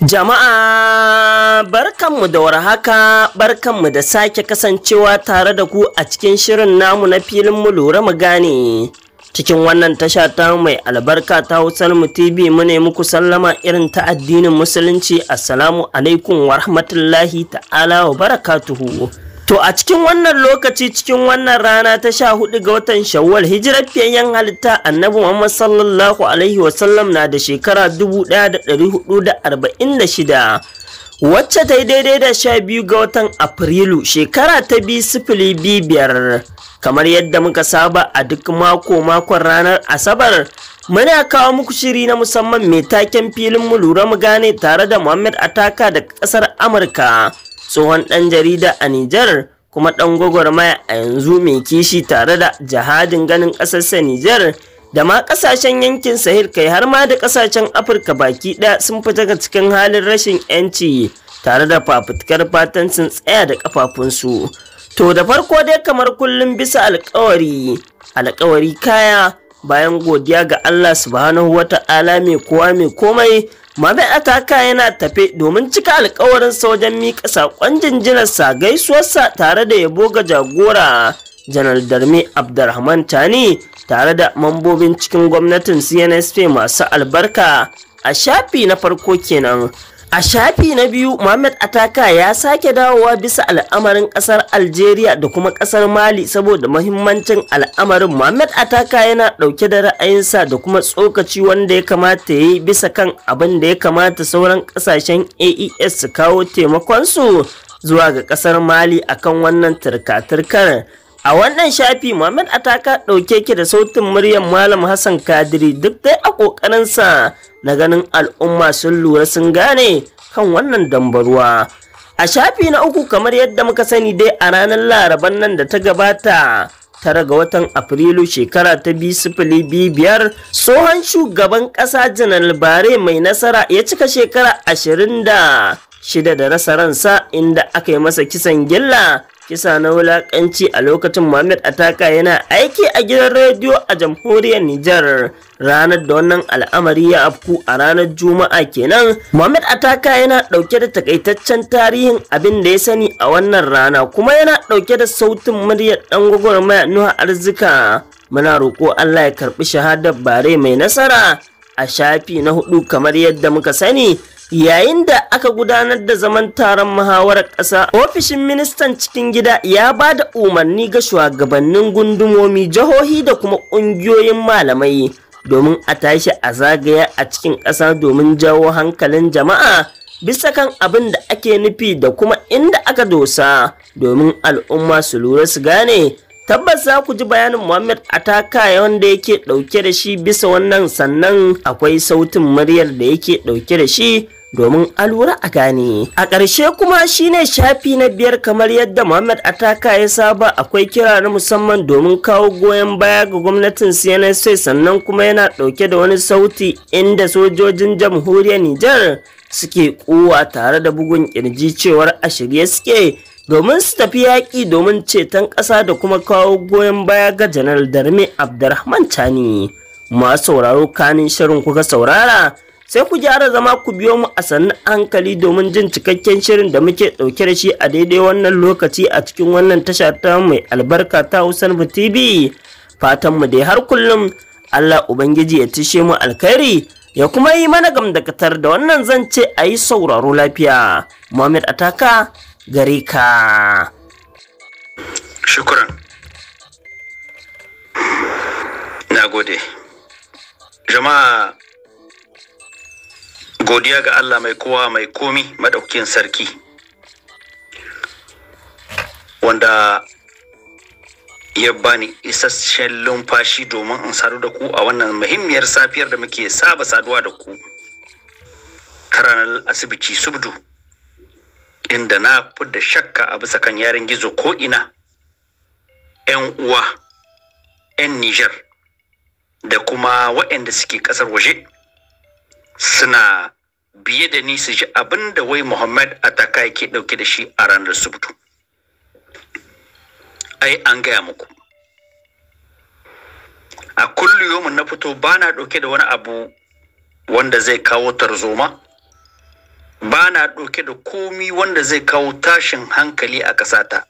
Jama'a barkanmu da warhaka, barkanmu da sake kasancewa tare da ku a cikin shirin namu na filin mu lura mu gane. Cikin wannan tasha ta mai albarka ta Hausar mu TV mu ne muku sallama irin ta addinin musulunci. Assalamu alaikum wa rahmatullahi ta'ala wa barakatuhu. To a cikin wannan lokaci, cikin wannan rana ta 14 ga watan Shawwal, hijirar fiyayyen halitta Annabi Muhammad sallallahu alaihi wasallam na da shekara 1446, wacce ta yi daidai da 12 ga watan Afrilu shekara ta 2025. Kamar yadda muka saba a duk makon ranar Asabar, muna kawo muku shiri na musamman mai taken filin mu lura mu gane tare da Muhammad Ataka da ƙasar Amurka. Tsohon ɗan jarida a Nijar kuma ɗan gwagwarmaya a yanzu mai kishi tare da jihadin ganin ƙasarsa Nijar da ma ƙasashen yankin Sahel, kai har ma da ƙasashen Afirka baki ɗaya sun fita daga cikin halin rashin 'yanci tare da fafutukar fatan sun tsaya da ƙafafunsu. To da farko dai kamar kullum bisa alƙawari kaya, bayan godiya ga Allah subhanahu wata'ala mai kowa mai komai, Muhammad Ataka yana tafe domin cika alkawarinsa wajen miƙa saƙon jinjinarsa, gaisuwarsa tare da yabo ga jagora Janar Darme Abdurrahman Tani tare da mambobin cikin gwamnatin CNSP masu albarka a shafi na farko kenan. A shafi na biyu, Muhammad Ataka ya sake dawowa bisa al'amarin ƙasar Algeria da kuma ƙasar Mali. Saboda mahimmancin al'amarin, Muhammad Ataka yana ɗauke da ra'ayinsa da kuma tsokaci wanda ya kamata ya yi bisa kan abin da ya kamata sauran ƙasashen AES su kawo taimakonsu zuwa ga ƙasar Mali akan wannan turka-turkar. A wannan shafi, Muhammad Ataka ɗauke ki da sautin muryar Malam Hassan Kadiri, duk dai a ƙoƙarinsa na ganin al'umma sun lura sun gane kan wannan dambaruwa. A shafi na uku, kamar yadda muka sani dai, a ranar Laraban nan da ta gabata 9 ga watan Afrilu shekara ta 2025, tsohon shugaban ƙasa Janar Bare Mai Nasara ya cika shekara 26 da rasa ransa, inda aka yi masa kisan gilla, kisa na wulaƙanci a lokacin Muhammad Ataka yana aiki a gidan rediyo a jamhuriyar Nijar. Ranar da wannan al'amari ya afku a ranar Juma'a kenan. Muhammad Ataka yana ɗauke da takaitaccen tarihin abin da ya sani a wannan rana, kuma yana ɗauke da sautin muryar ɗan gwagwarmaya Nuhu Arzika. Muna roƙo Allah ya karɓi shahadar Bare Mai Nasara. A shafi na 4, kamar yadda muka sani, yayin da aka gudanar da zaman taron muhawarar ƙasa, ofishin ministan cikin gida ya ba da umarni ga shugabannin gundumomi, jihohi da kuma ƙungiyoyin malamai domin a tashi a zagaya a cikin ƙasa domin jawo hankalin jama'a bisa kan abin da ake nufi da kuma inda aka dosa, domin al'umma su lura su gane. Tabbas za ku ji bayanin Muhammad Ataka wanda yake ɗauke da shi bisa wannan, sannan akwai sautin muryar da yake ɗauke da shi domin a lura a gane. A ƙarshe kuma shine shafi na 5, kamar yadda Muhammad Ataka ya saba, akwai kira na musamman domin kawo goyon baya ga gwamnatin CNSP, sannan kuma yana ɗauke da wani sauti inda sojojin jamhuriyar Nijar suke kuwa tare da bugun ƙirji cewar a shirye suke domin su tafi yaƙi domin ceton ƙasa da kuma kawo goyon baya ga Janar Darme Abdurrahman Tani. Masu sauraro, kanin shirin kuka saurara, sai ku gyara zama ku biyo mu a sannu hankali domin jin cikakken shirin da muke ɗauke da shi a daidai wannan lokaci a cikin wannan tasha ta mai albarka ta Hausar mu TV. Fatan mu dai har kullum Allah Ubangiji ya tishe mu alkhairi, ya kuma yi mana gamdakatar da wannan zance a yi sauraro lafiya. Muhammad Ataka, gare ka. Shukran. Na gode. Jama'a, godiya ga Allah mai kowa mai komi madaukakin sarki, wanda ya bani isasshen lumfashi domin in sadu da ku a wannan muhimmiyar safiyar da muke saba saduwa da ku ta ranar asibiti subdu, inda na fidda shakka a bisa kan yaren gizo ko ina 'yan uwa 'yan Nijar da kuma waɗanda suke ƙasar waje suna biye da ni su ji abin da wai Muhammad Ataka yake ɗauke da shi a ranar subdu. Ai an gaya muku, a kulliyomin na fito ba na ɗauke da wani abu wanda zai kawo tarzoma ba na ɗauke da komi wanda zai kawo tashin hankali a ƙasata.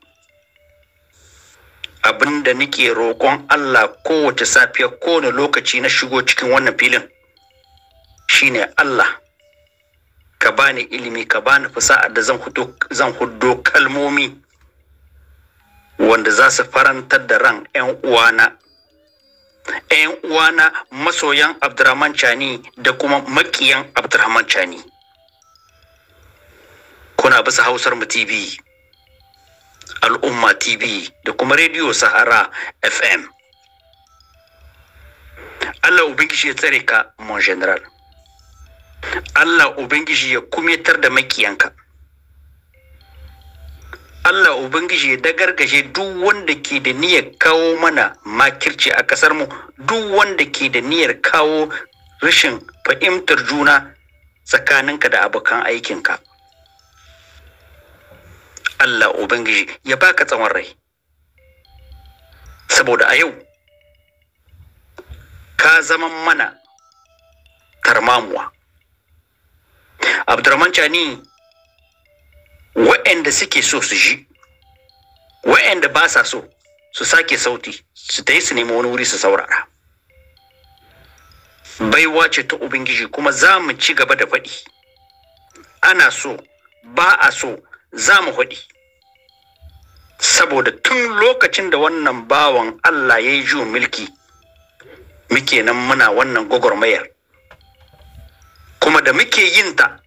Abinda nake roƙon Allah kowace safiya kowane lokaci na shigo cikin wannan filin shine Allah ka bani ilimi, ka bani fasahar da zan huddo kalmomi wanda za su farantar da ran 'yan uwana masoyan Abdurrahman Chani da kuma makiyan Abdurrahman Chani. Kuna bisa Hausar mu TV, Al'umma TV da kuma Radio Sahara FM. Allah Ubangiji ya tsare ka, mon general. Allah Ubangiji ya kumetar da makiyanka. Allah Ubangiji ya dagargaje duk wanda ke da niyyar kawo mana makirci a kasar mu, duk wanda ke da niyyar kawo rashin fahimtar juna tsakaninka da abokan aikinka. Allah Ubangiji ya baka tsawon rai. Saboda a yau ka zama mana tarmamuwa. Abdurrahman Chani, wa'anda suke so su ji, wa'anda ba sa so su sake sauti, su ta yi su nemi wani wuri su saurara. Baiwa ce ta Ubangiji kuma za mu ci gaba da faɗi. Ana so, ba a so, za mu faɗi. Saboda tun lokacin da wannan bawan Allah ya yi juyin mulki, muke nan muna wannan gwagwarmayar. Kuma da muke yin ta,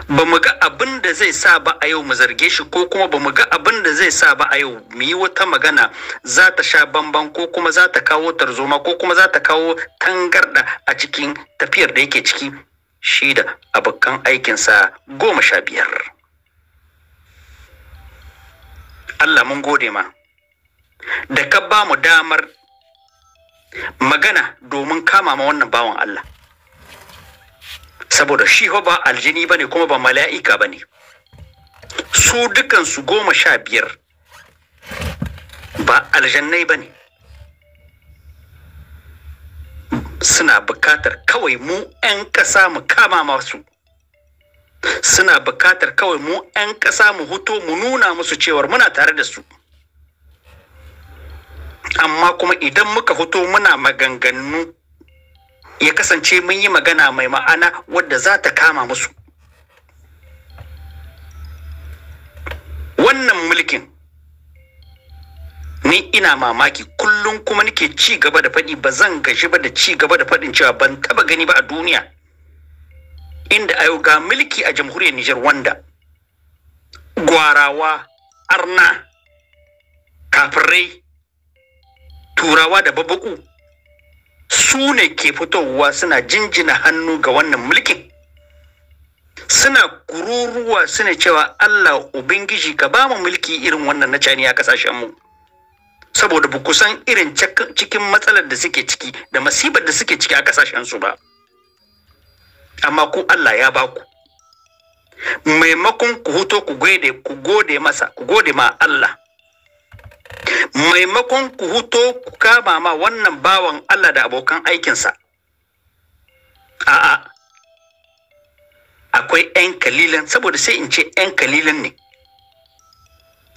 ba mu ga abin da zai sa ba a yau mu zarge shi, ko kuma ba mu ga abin da zai sa ba a yau mu yi wata magana za ta sha bamban, ko kuma za ta kawo tarzoma, ko kuma za ta kawo tangarda a cikin tafiyar da yake ciki shi da abokan aikinsa 15. Allah mun gode ma da ka ba mu damar magana domin kama ma wannan bawan Allah. Saboda shi ba aljini bane kuma ba mala'ika bane. Su dukansu 15 ba aljannai bane. Suna bukatar kawai mu 'yan ƙasa mu kama masu. Suna bukatar kawai mu 'yan ƙasa mu huto mu nuna musu cewar muna tare da su. Amma kuma idan muka huto muna maganganu, ya kasance mun yi magana mai ma'ana wadda za ta kama musu. Wannan mulkin ni ina mamaki kullum, kuma nake ci gaba da faɗi, ba zan gaji ba da ci gaba da faɗin cewa ban taba gani ba a duniya inda ayo ga mulki a jamhuriyar Nijar wanda gwarawa, arna, kafirai, turawa da babaku su ne ke fitowa suna jinjina hannu ga wannan mulkin, suna kururuwa suna cewa Allah Ubangiji ka ba mu mulki irin wannan na Chani a kasashen mu, saboda ba ku san irin cikin matsalar da suke ciki da masibar da suke ciki a kasashen su ba. Amma ku Allah ya ba ku, maimakon ku huto ku gode masa, ku gode ma Allah, maimakon ku huto ku kama ma wannan bawan Allah da abokan aikinsa. A'a, akwai 'yan kalilan, saboda sai in ce 'yan kalilan ne,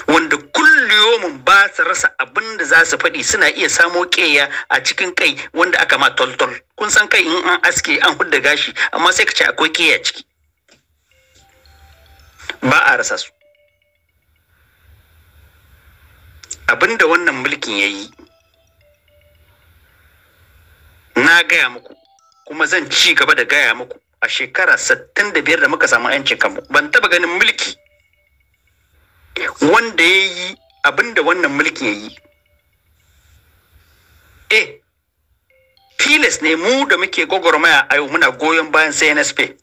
wanda kulliyomin ba su rasa abin da za su faɗi, suna iya samo ƙeya a cikin kai wanda aka ma toltol. Kun san kai in an aske an hudda gashi, amma sai ka ce akwai ƙeya ciki. Ba a rasa su. Abin da wannan mulkin ya yi, na gaya muku, kuma zan ci gaba da gaya muku, a shekara 65 da muka samu 'yancin kanmu, ban taba ganin mulki wanda ya yi abin da wannan mulkin ya yi. Tilas ne mu da muke gwagwarmaya a yau muna goyon bayan CNSP.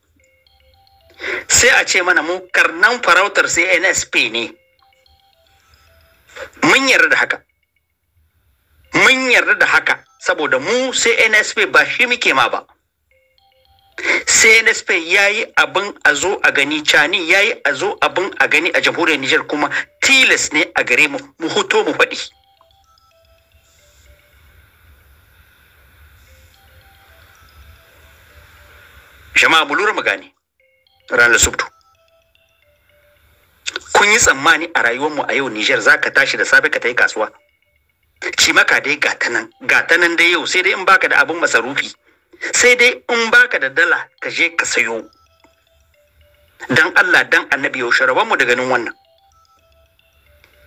Sai a ce mana mu karnan farautar CNSP ne. Mun yarda da haka. Mun yarda da haka saboda mu CNSP ba shi muke ma ba. CNSP ya yi abin a zo a gani, Chani ya yi a zo abin a gani a jamhuriyar Nijar, kuma tilas ne a gare mu mu huto mu faɗi. Jama'a mu lura mu gane, ranar subtu. Kun yi tsammani a rayuwarmu a yau Niger za ka tashi da safe ka ta yi kasuwa? Ci maka dai gata nan dai yau sai dai in baka da abin masarufi, sai dai in baka da dala ka je ka sayo. Dan Allah dan annabi yau sharabanmu da ganin wannan.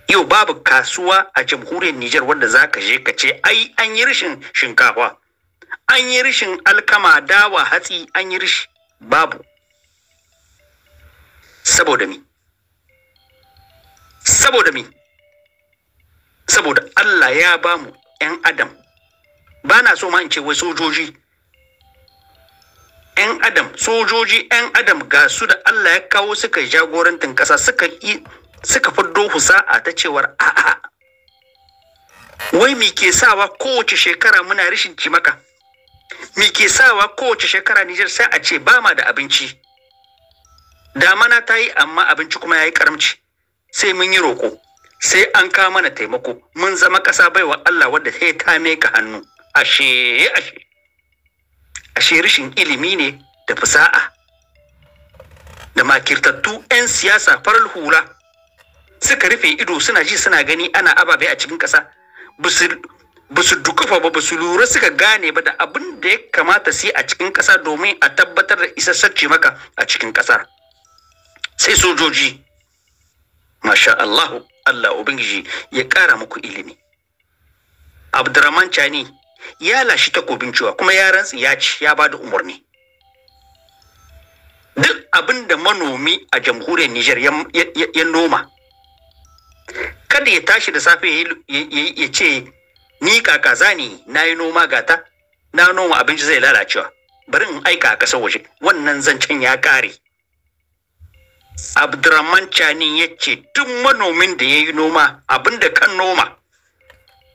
Yau babu kasuwa a jamhuriyar Niger wanda za ka je ka ce ai an yi rishin shinkafa, an yi rishin alkama, dawa, hatsi, an yi rishi. Babu. Saboda mi? Saboda Allah ya bamu 'yan adam. Ba na so ma in ce wai sojoji. 'Yan adam, sojoji 'yan adam ga su da Allah ya kawo suka jagorantin ƙasa suka fiddo husa'a ta cewar a'a. Wai me ke sawa kowace shekara muna rishin cimaka? Me ke sawa kowace shekara Niger sai a ce ba ma da abinci? Damana ta yi amma abinci kuma ya yi karamci. Sai mun yi roƙo, sai an kawo mana taimako. Mun zama ƙasa baiwa Allah wadda sai ta meka hannu. Ashe rishin ilimi ne da fasa'a da makirtattu 'yan siyasa farar hula suka rufe ido suna ji suna gani ana ababe a cikin ƙasa. Ba su dukufa ba su lura suka gane ba da abin da ya kamata su yi a cikin ƙasa domin a tabbatar da isassarci maka a cikin ƙasar. Sai sojoji, masha Allah Ubangiji ya ƙara muku ilimi. Abdurrahman Chani ya lashi takobin cewa kuma ya rantsi ya ci ya ba da umarni. Duk abin da manomi a jamhuriyar Niger ya noma, kada ya tashi da safe ya ce ni kakaza ne na yi noma gata, na noma abinci zai lalacewa, bari in aika a ƙasar waje. Wannan zancen ya ƙare. Abdurrahman Chani ya ce duk manomin da ya yi noma abin da kan noma,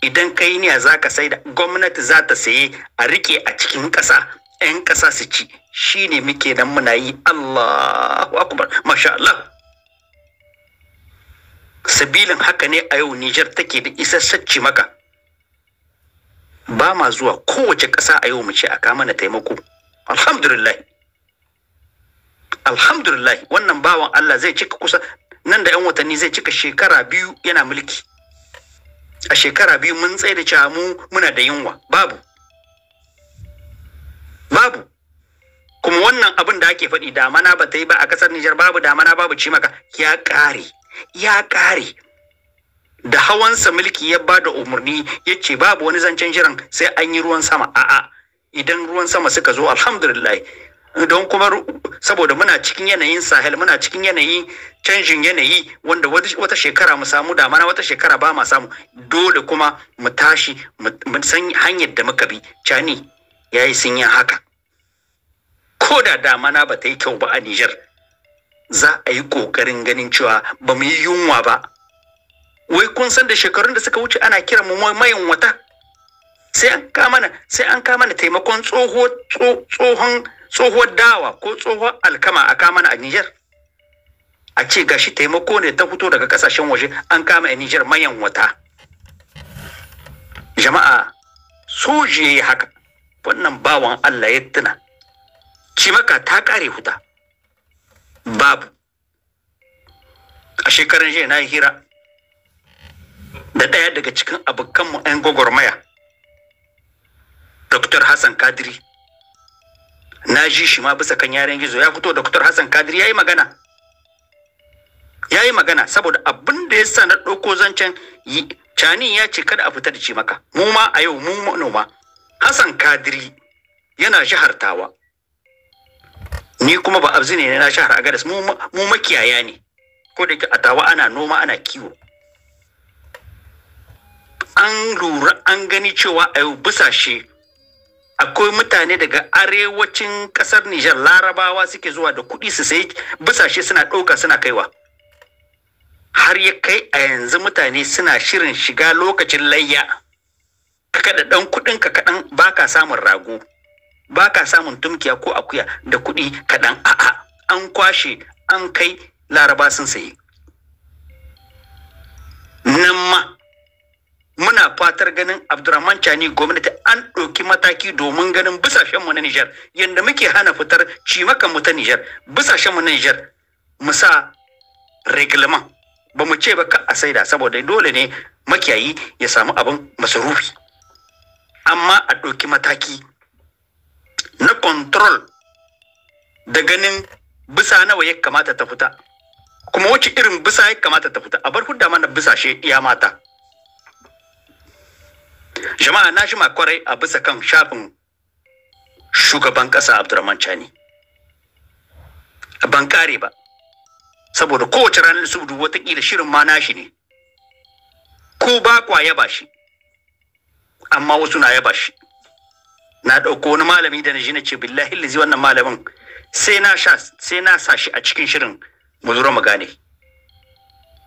idan kai ne za ka sai da gwamnati za ta saye a rike a cikin ƙasa, 'yan ƙasa su ci. Shi ne muke nan muna yi. Allahu akbar, masha Allah. Sabilin haka ne a yau Niger take da isassacci maka. Ba ma zuwa kowace ƙasa a yau mu ce a kama na taimako. Alhamdulillah wannan bawan Allah zai cika kusa nan da 'yan watanni zai cika shekara 2 yana mulki. A shekara 2 mun tsaye da cewa muna da yunwa. Babu. Kuma wannan abin da ake faɗi damana ba ta yi ba a ƙasar Niger, babu damana babu cimaka, ya ƙare. Da hawansa mulki ya ba da umarni ya ce babu wani zancen jiran sai an yi ruwan sama. A'a, idan ruwan sama suka zo alhamdulillah. Don kuma saboda muna cikin yanayin Sahel, muna cikin yanayin canjin yanayi wanda wata shekara mu samu damana, wata shekara ba ma samu. Dole kuma mu tashi mu san hanyar da muka bi. Chani yayi sun yi haka. Ko da damana ba ta yi kyau ba a Niger, za a yi ƙoƙarin ganin cewa ba mu yi yunwa ba. Wai kun san da shekarun da suka wuce ana kiran mu mayin wata? Sai an kama mana taimakon tsohuwar dawa ko tsohuwar alkama a kama a Niger. A ce gashi taimako ne ta fito daga kasashen waje an kama a Niger mayan wata. Jama'a, soji yayi haka. Wannan bawan Allah ya tuna. Cimaka ta kare huta. Babu. A shekaran jiya na yi hira da ɗaya daga cikin abokanmu 'yan gwagwarmaya, Dr. Hassan Kadiri. Na ji shi ma bisa kan yaren gizo ya fito. Dr. Hassan Kadiri ya yi magana saboda abin da ya sa na ɗauko zancen Chani ya ce kada a fita da cimaka. Mu ma a yau mu manoma. Hassan Kadiri yana shahartawa. Ni kuma ba abzi ne na shahar Agadas, mu makiyaya ne. Ko da a tawa ana noma ana kiwo. An lura an gani cewa a yau busashe akwai mutane daga arewacin kasar Niger, Larabawa suke zuwa da kuɗi su sai busashe suna ɗauka suna kaiwa. Har ya kai a yanzu mutane suna shirin shiga lokacin layya. Ka kada ɗan kuɗin ka kaɗan baka samun rago, baka samun tumkiya ko akuya da kuɗi kaɗan. A'a, an kwashe an kai Laraba sun sayi. Nan ma muna fatar ganin Abdurrahman Chani gwamnati an ɗauki mataki domin ganin bisashenmu na Nijar yadda muke hana fitar cimakan mu ta Nijar bisashenmu na Nijar mu sa reglement ba mu ce ba ka a saida saboda dole ne makiyayi ya samu abin masarufi amma a ɗauki mataki na control da ganin bisa nawa ya kamata ta fita kuma wace irin bisa ya kamata ta fita a bar hudda mana bisashe iya mata. Jama'a na shima kwarai a bisa kan shafin shugaban kasa Abdurrahman Chani ban kare ba saboda kowace ranar subudu watakila shirin ma nashi ne ko ba kwa yaba shi amma wasu na yaba shi. Na ɗauko wani malami da na ji na ce billahi lizi wannan malamin sai na sa shi a cikin shirin mu lura mu gane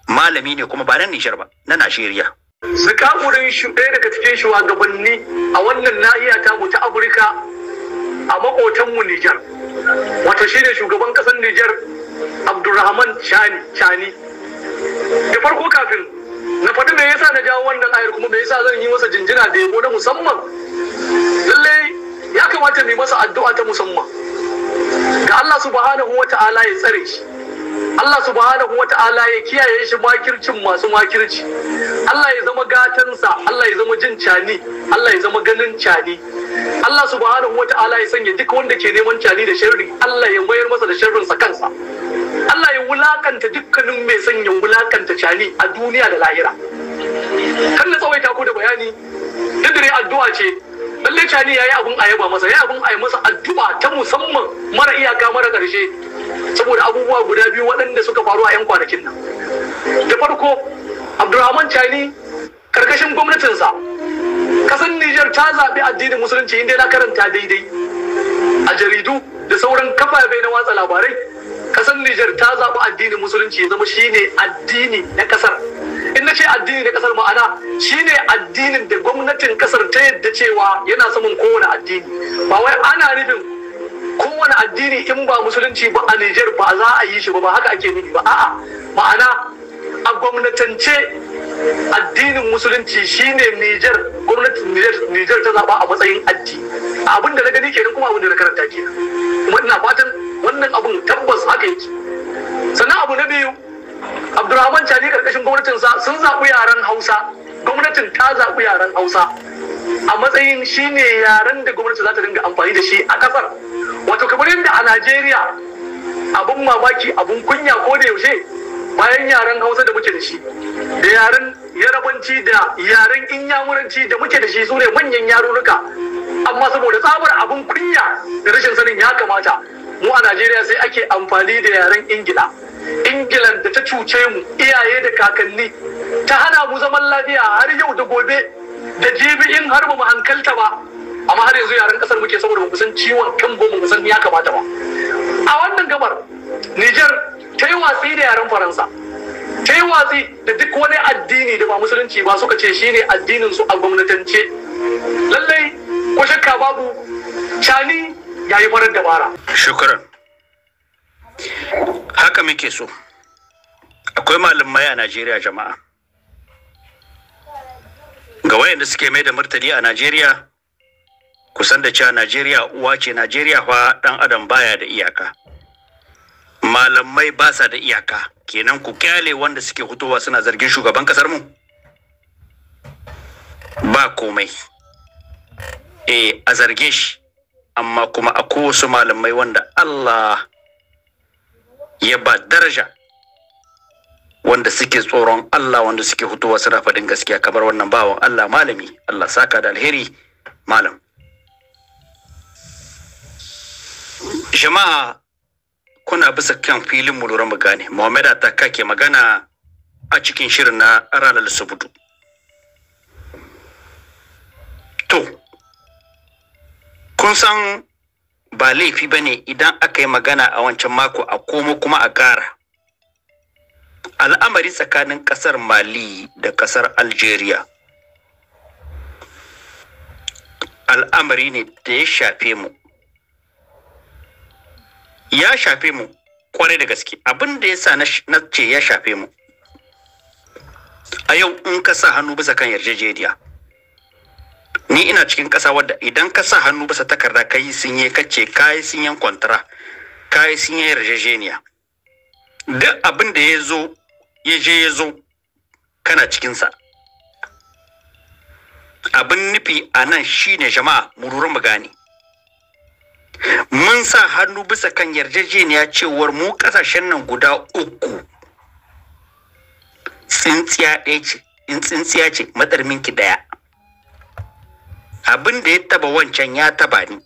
malami ne kuma ba nan Nijar ba na Najeriya. Zakamurin ɗaya daga cikin shugabanni a wannan nahiya ta mu ta Afirka a makotanmu Nijar wato shine shugaban ƙasar Nijar Abdurrahman Chani. Da farko kafin na faɗi me yasa na jawo wannan ayar kuma me yasa zan yi masa jinjina da yabo na musamman lallai ya kamata mu masa addu'a ta musamman ga Allah subhanahu wata'ala ya tsare shi, Allah subhanahu wata'ala ya kiyaye shi makircin masu makirci, Allah ya zama gatansa, Allah ya zama jin Chani, Allah ya zama ganin Chani, Allah subhanahu wata'ala ya sanya duk wanda ke neman Chani da sharri Allah ya mayar masa da sharrinsa kansa, Allah ya wulakanta dukkanin mai sanya wulakanta Chani a duniya da lahira. Kan na tsawaita ku da bayani duk da addu'a ce lalle Chani yayi abun ayaba masa, yayi abun ayi masa addu'a ta musamman mara iyaka mara ƙarshe saboda abubuwa guda biyu waɗanda suka faru a 'yan kwanakin nan. Da farko Abdurrahman Chani karkashin gwamnatinsa kasar Nijar ta zaɓi addinin musulunci inda na karanta daidai a jaridu da sauran kafafe na watsa labarai. Kasar Nijar ta zaɓi addinin musulunci ya zama shine addini na kasar. In na ce addini na kasar ma'ana shine addinin da gwamnatin kasar ta yadda cewa yana saman kowane addini, ba wai ana nufin kowane addini in ba musulunci ba a Nijar ba za a yi shi ba haka ake nufi ba, a'a ma'ana a gwamnatance addinin musulunci shine Nijar, gwamnatin Nijar ta zaba a matsayin addini. Abin da na gani kenan kuma abin da na karanta kenan, kuma ina fatan wannan abun tabbas haka yake. Sannan abu na biyu, Abdurrahman Chani karkashin gwamnatinsa sun zaɓi yaren Hausa, gwamnatin ta zaɓi yaren Hausa a matsayin shine yaren da gwamnati za ta dinga amfani da shi a kasar. Wato kamar yadda a Najeriya abun mamaki abun kunya ko da yaushe bayan yaren Hausa da muke da shi da yaren Yarabanci da yaren Inyamuranci da muke da shi su ne manyan yarurruka, amma saboda tsabar abun kunya da rashin sanin ya kamata mu a Najeriya sai ake amfani da yaren Ingilan da ta cuce mu iyaye da kakanni, ta hana mu zaman lafiya har yau da gobe da jibi in har ba mu hankalta ba, amma har yanzu yaren kasar muke saboda mu san ciwon kan mu mu san ya kamata ba. A wannan gabar Nijar ta yi watsi da yaren Faransa, ta yi watsi da duk wani addini da ba musulunci ba, suka ce shine addinin su a gwamnatance. Lallai ko shakka babu Chani ya yi farar dabara. Shukran. Haka muke so. Akwai malamai a Najeriya jama'a. Ga wayanda suke mai da martani a Najeriya, kusan da cewa Najeriya uwa ce, Najeriya fa dan adam baya da iyaka. Malamai ba sa da iyaka, kenan ku kyale wanda suke hutowa suna zargin shugaban kasar mu. Ba komai. A zarge shi, amma kuma akwai wasu malamai wanda Allah ya ba daraja, wanda suke tsoron Allah, wanda suke hutuwa suna faɗin gaskiya kamar wannan bawan Allah malami. Allah saka da alheri malam. Jama'a kuna bisa kan filin mu lura mu gane. Muhammad Ataka ke magana a cikin shirin na ranar Subudu. To kun san ba laifi bane idan aka yi magana a wancan mako a komo kuma a ƙara. Al'amari tsakanin ƙasar Mali da ƙasar Algeria al'amari ne da ya shafe mu. Ya shafe mu kwarai da gaske. Abin da yasa na ce ya shafe mu, a yau in ka sa hannu bisa kan yarjejeniya, ni ina cikin ƙasa wadda idan ka sa hannu bisa takarda kai sun yi kace kai sun yan kwantara kai sun yi yarjejeniya, duk abin da ya zo kana cikinsa. Abin nufi a nan shine jama'a mu lura mu gane, mun sa hannu bisa kan yarjejeniya cewar mu kasashen nan guda uku tsintsiya ɗaya ce, in tsintsiya ce matsarminki ɗaya. Abin da ya taba wancan ya taba ni,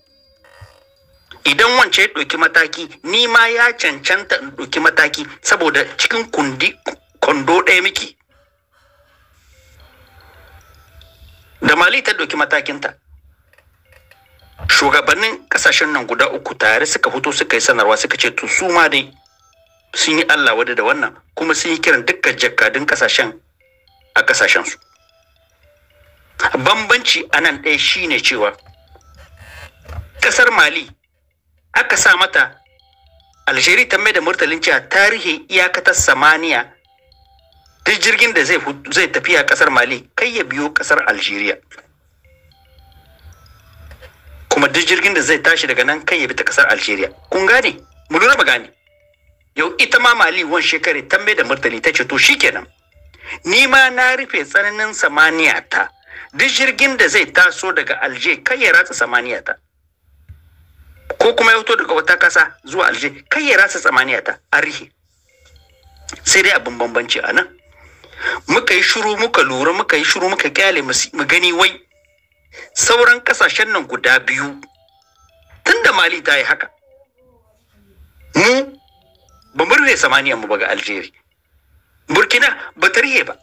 idan wancan ya ɗauki mataki ni ma ya cancanta in ɗauki mataki, saboda cikin kwando ɗaya miki. Da Mali ta ɗauki matakinta, shugabannin kasashen nan guda uku tare suka fito suka yi sanarwa suka ce to su ma dai sun yi Allah wadda da wannan, kuma sun yi kiran dukkan jakadun kasashen a kasashensu. Bambanci a nan ɗaya shine cewa ƙasar Mali aka sa mata Algeria ta mai da murtalin cewa tarihi iyakatar samaniya, duk jirgin da zai tafi a ƙasar Mali kai ya biyo ƙasar Algeria, kuma duk jirgin da zai tashi daga nan kai ya bi ta ƙasar Algeria. Kun gane? Mu lura ba gane. Yau ita ma Mali wan shekare ta mai da murtali ta ce to shikenan, ni ma na rufe tsananin samaniya ta, duk jirgin da zai taso daga Alje kai ya ratsa samaniya ta, ko kuma ya fito daga wata kasa zuwa Alje kai ya ratsa samaniya ta, a rihe. Sai dai abin bambanci a nan, muka yi shiru muka lura muka yi shiru muka kyale mu gani wai sauran kasashen nan guda biyu tunda Mali ta yi haka, mu ba mu rihe samaniyan mu ba ga Algeria, Burkina ba ta rihe ba.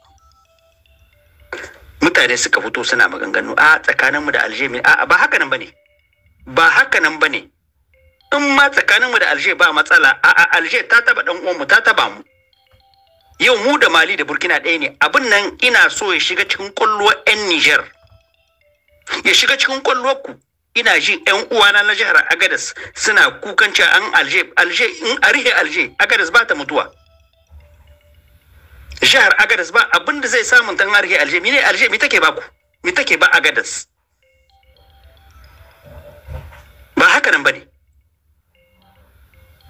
Mutane suka fito suna maganganu a tsakaninmu da Algeria, a ba haka nan bane, ba haka nan bane. In ma tsakaninmu da Algeria ba matsala, a Algeria ta taba dan uwanmu, ta taba mu. Yau mu da Mali da Burkina ɗaya ne. Abin nan ina so ya shiga cikin kwalluwar 'yan Niger, ya shiga cikin kwalluwar ku. Ina ji 'yan uwana na jihar Agadez suna kukan cewa an Alger in a rihe Alger, Agadez ba ta mutuwa. Jihar Agadez ba abin da zai samun tan rihe Alger. Mene Alger mi take ba ku? Mi take ba Agadez? Ba haka nan bane.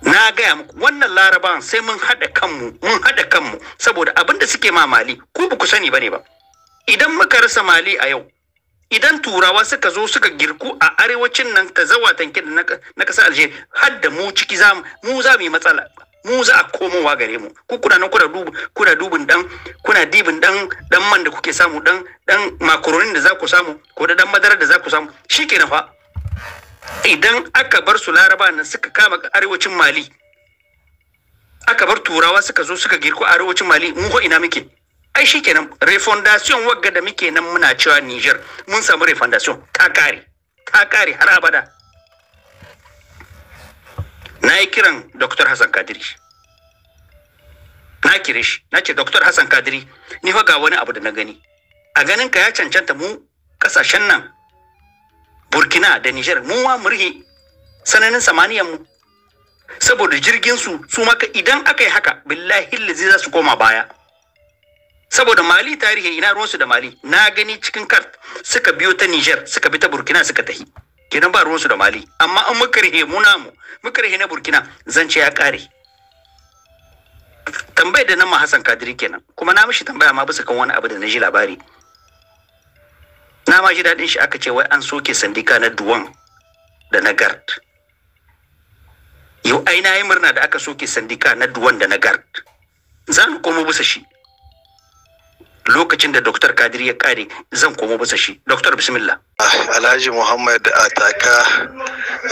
Na gaya muku wannan Larabawan sai mun haɗa kanmu, saboda abin da suke ma Mali ku ba ku sani bane ba. Idan muka rasa Mali a yau, idan Turawa suka zo suka girku a arewacin nan ta zawa tanke na kasar Alger, har da mu ciki mu za mu yi matsala, mu za a komowa gare mu. Ku kuna nan kuna dibin dan man da kuke samu, dan makaronin da za ku samu, ko da dan madara da za ku samu, shikenan fa. Idan aka bar su Laraba nan suka kama arewacin Mali, aka bar Turawa suka zo suka girko arewacin Mali, mu ko ina muke? Ai shikenan, refondation wagga da muke nan muna cewa Niger mun samu refondation, ta kare har abada. Na yi kiran Dr. Hassan Kadiri, na kire shi, na ce Dr. Hassan Kadiri, ni fa ga wani abu da na gani, a ganin ka ya cancanta mu kasashen nan Burkina da Niger mu ma murhi sananin samaniyan mu, saboda jirgin su maka idan aka yi haka billahi lazi za su koma baya. Saboda Mali tarihi ina ruwansu da Mali, na gani cikin kart suka biyo ta Niger suka bi ta Burkina suka tahi, kenan ba ruwansu da Mali. Amma an muka rihe muka rihe na Burkina, zance ya kare. Tambayar da nan ma Hassan Kadiri kenan, kuma na mishi tambaya ma bisa kan wani abu da na ji labari. Na ma ji daɗin shi, aka ce wai an soke sandika na Duwan da na Gard. Yau ai na yi murna da aka soke sandika na Duwan da na Gard. Zan komo bisa shi. Lokacin da Dr. Kadiri ya kare zan komo bisa shi. Dr. Bismillah. Alhaji Muhammad Ataka,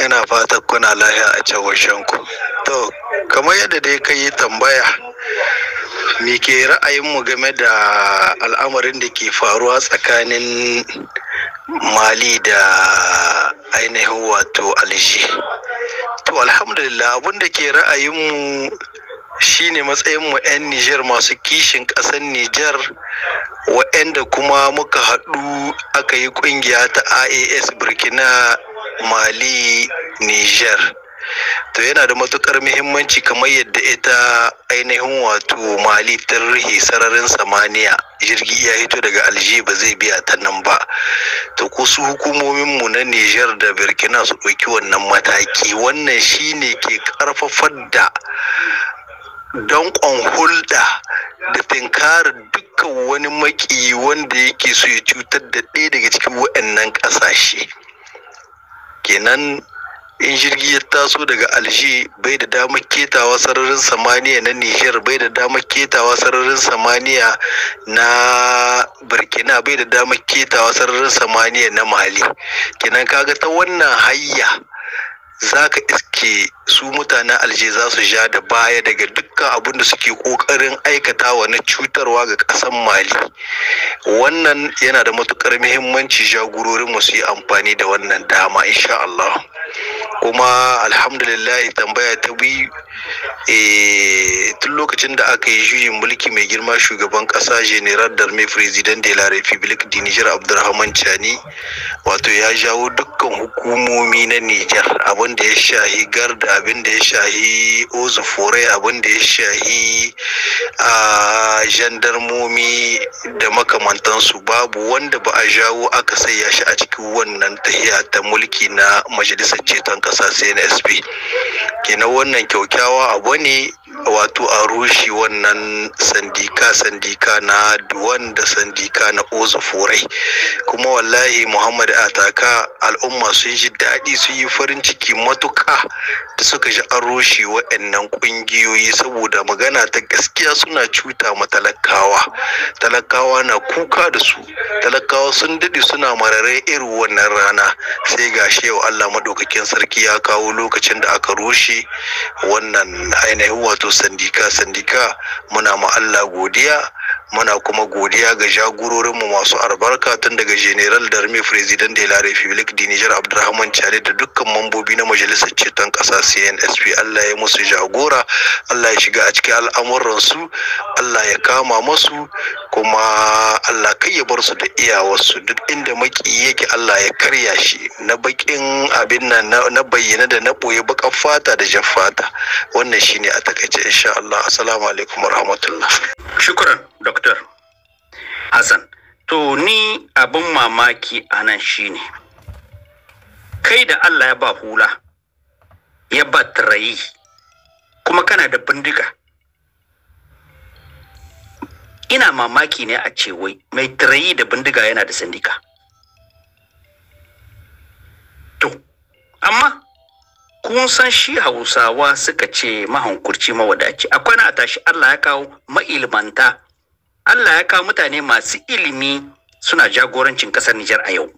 ina fata kuna lahiya a cewashenku. To, kamar yadda dai ka yi tambaya, me ke ra'ayinmu game da al'amarin da ke faruwa tsakanin Mali da ainihin wato Alger. To, alhamdulillah, abin da ke ra'ayinmu shine matsayinmu 'yan Niger masu kishin ƙasar Niger, waɗanda kuma muka haɗu aka yi ƙungiya ta IAS Burkina Mali Niger. to yana da matukar muhimmanci kamar yadda ita ainihin wato Mali ta rihe sararin samaniya, jirgi ya hito daga Alger ba zai biya ta nan ba, to ko su hukumomin mu na Niger da Burkina su ɗauki wannan mataki. Wannan shine ke karfafar da danƙon hulɗa da tinkarar dukkan wani maki wanda yake so ya cutar da ɗaya daga cikin waɗannan ƙasashe. Kenan in jirgi ya taso daga Alger bai da damar ketawa sararin samaniya na Niger, bai da damar ketawa sararin samaniya na Burkina, bai da damar ketawa sararin samaniya na Mali. Kenan kaga ta wannan hayya zaka iske su mutanen Alger za su ja da baya daga dukkan abin da suke kokarin aikatawa na cutarwa ga ƙasar Mali. Wannan yana da matukar muhimmanci jagororin mu su yi amfani da wannan dama insha Allah. Kuma alhamdulillah tambaya ta biyu, tun lokacin da aka yi juyin mulki mai girma shugaban ƙasa General Darme President de la République du Niger Abdurrahman Chani wato ya jawo dukkan hukumomi na Niger, abin da ya shahi garda, abin da ya shahi ozufore, abin da ya shahi jandarmomi da makamantansu, babu wanda ba a jawo aka saya shi a cikin wannan tahiya ta mulki na majalisar ceton ƙasa CNSP. Kenan wannan kyaukyawa abu ne wato a rushe wannan sandika na duwan da sandika na ozufurai. Kuma wallahi Muhammad Ataka al'umma sun ji daɗi, sun yi farin ciki matuƙa da suka ji an rushe waɗannan ƙungiyoyi, saboda magana ta gaskiya suna cuta ma talakawa na kuka da su, talakawa sun daɗe suna marare irin wannan rana. Sai gashi yau Allah madaukakin sarki ya kawo lokacin da aka rushe wannan ainihin wato sandika. Muna ma Allah godiya, muna kuma godiya ga jagororinmu masu albarka tun daga General Darme President de la République du Niger Abdurrahman Chani da dukkan mambobi na majalisar ceton ƙasa CNSP. Allah ya musu jagora, Allah ya shiga a cikin al'amuransu, Allah ya kama masu, kuma Allah kai ya bar su da iyawarsu. Duk inda maki yake Allah ya karya shi, na bakin abin nan na bayyana da na boye bakan fata da jan fata. Wannan shine a takaice insha Allah. Assalamu alaikum warahmatullah. Shukran Dr. Hassan. To ni abin mamaki a nan shine kai da Allah ya ba hula, ya ba tarayi, kuma kana da bindiga. Ina mamaki ne a ce wai mai tarayi da bindiga yana da sandika. To, amma kun san shi Hausawa suka ce mahankurci mawadaci. Akwai na tashi Allah ya kawo ma'ilmanta, Allah ya kawo mutane masu ilimi suna jagorancin kasar Nijar a yau.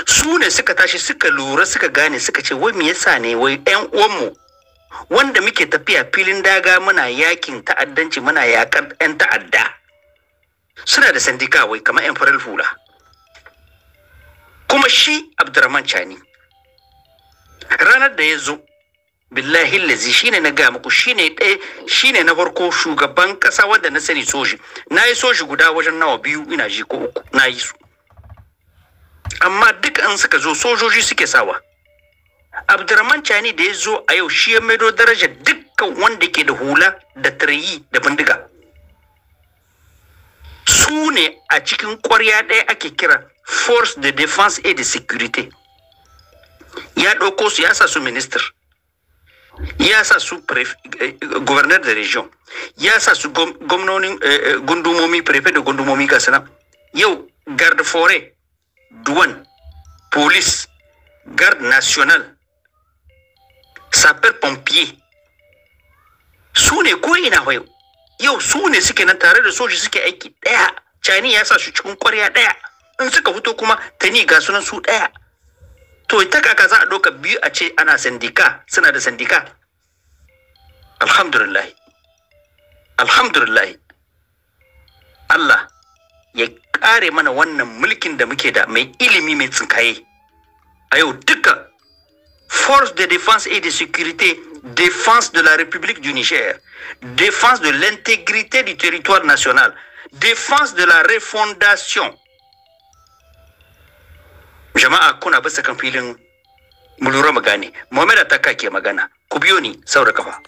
Su ne suka tashi suka lura suka gane suka ce wai me yasa ne wai ƴan uwanmu wanda muke tafiya filin daga muna yakin ta'addanci, muna yakar ƴan ta'adda, suna da sandika wai kamar ƴan farar hula. Kuma shi Abdurrahman Chani ranar da ya zo, billahi lazi shine na ga muku, shine na farko shugaban kasa wanda na sani soji. Na yi soji guda wajen nawa, biyu ina ji ko uku na yi su, amma duk an suka zo sojoji suke sawa. Abdurrahman Chani da ya zo a yau shi ya maido daraja dukkan wanda ke da hula da tarayi da bindiga. Su ne a cikin ƙwarya ɗaya ake kira Force de Défense et de Sécurité. Ya ɗauko su ya sa su minister, ya sa su gouverneur de région, ya sa su gwamnonin gundumomi, prefet da gundumomi ga sana. Yau garde forêt, douane, police, garde national, sapeur pompier, su ne ko ina yau su ne suke nan tare da soji suke aiki ɗaya. Chani ya sa su cikin ƙwarya ɗaya, in suka fito kuma tani ga sunan su ɗaya. To ita kaka za a ɗauka biyu a ce ana sandika, suna da sandika. Alhamdulillah, alhamdulillah. Allah ya ƙare mana wannan mulkin da muke da mai ilimi mai tsinkaye. A yau duka Force de Défense et de Sécurité, défense de la République du Niger, défense de l'intégrité du territoire national, défense de la refondation. Jama'a kuna bisa kan filin mu lura mu gane. Muhammad Ataka ke magana, ku biyo ni sau da kafa.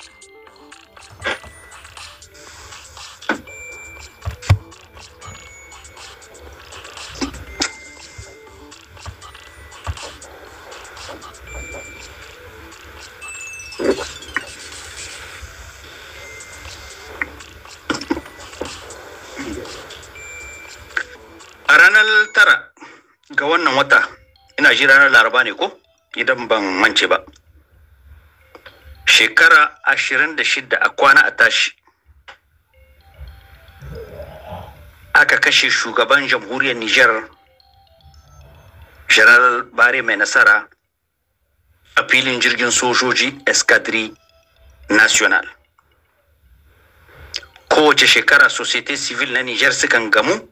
A ranar 9 ga wannan wata, ina ji ranar Laraba ne ko? Idan ban mance ba. Shekara 26 a kwana a tashi. Aka kashe shugaban jamhuriyar Nijar, General Bare Mai Nasara, a filin jirgin sojoji Escadrille National. Kowace shekara Société Civile na Nijar sukan gamu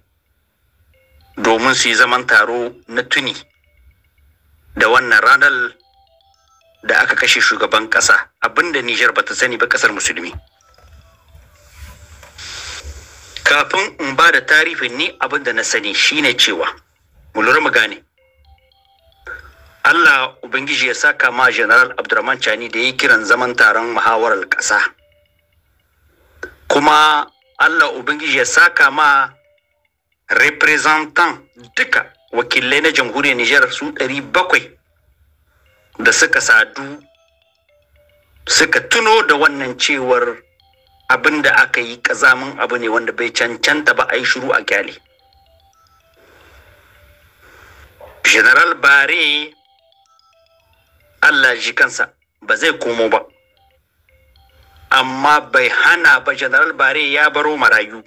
domin su yi zaman taro na tuni da wannan ranar da aka kashe shugaban ƙasa, abinda Nijar bata sani ba ƙasar musulmi. Kafin in ba da tarihin ni abinda na sani shine cewa mu lura mu gane. Allah Ubangiji ya saka ma General Abdurrahman Chani da ya kiran zaman taron muhawarar ƙasa. Kuma Allah Ubangiji ya saka ma representant duka wakilai na jamhuriyar Nijar su 700 da suka sadu suka tuno da wannan cewar abin da aka yi kazamin abu ne wanda bai cancanta ba a yi shiru a kyale. General Bare Allah ji kansa ba zai komo ba, amma bai hana ba. General Bare ya baro marayu,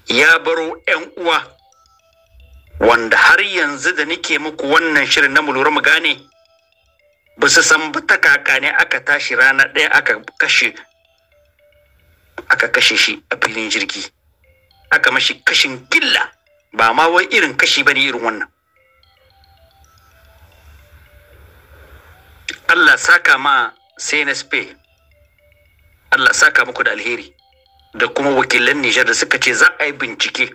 ya baro 'yan uwa wanda har yanzu da nake muku wannan shirin na mu lura mu gane ba su san ba ta kaka ne aka tashi rana ɗaya aka kashe shi a filin jirgi, aka mashi kashin gilla, ba ma wai irin kashi bane irin wannan. Allah saka ma CNSP, Allah saka muku da alheri, da kuma wakilan Nijar da suka ce za a yi bincike,